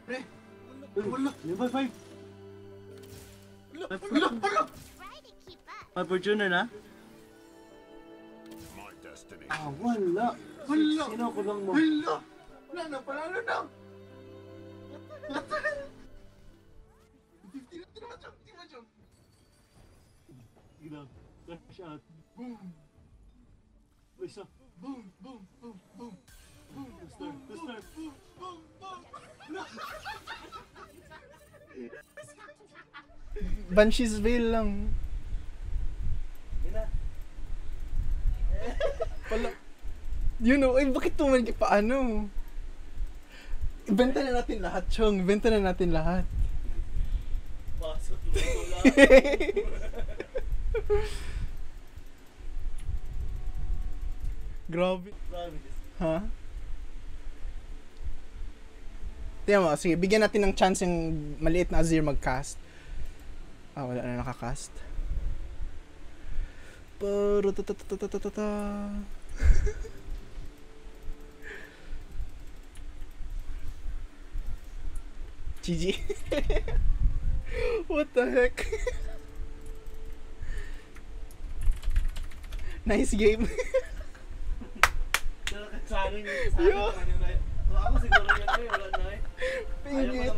Pre! Wala! Level 5! Wala! May Fortuner na? Ah, wala! Wala! Sino ko lang mo? Wala! Wala na! Panalo na! 50 naman siya! 50 naman siya! Sige lang. Flash out. Boom! Isa. Boom! Boom! Boom! Boom! Boom! Start! Start! Boom! Boom! Boom! Bansheesville lang. Ina. Pala. You know, ay bakit tuman ka paano? Ibenta na natin lahat, Chong. Ibenta na natin lahat. Pasok mo lang. Grabe. Promise. Ha? Tingnan mo, sige, bigyan natin ng chance yung maliit na Azir mag-cast. Ah, wala na nakakast. Pero ta-ta-ta-ta-ta-ta-ta. GG. What the heck? Nice game. Sa akin yung ako siguro yan wala na eh. Pingit.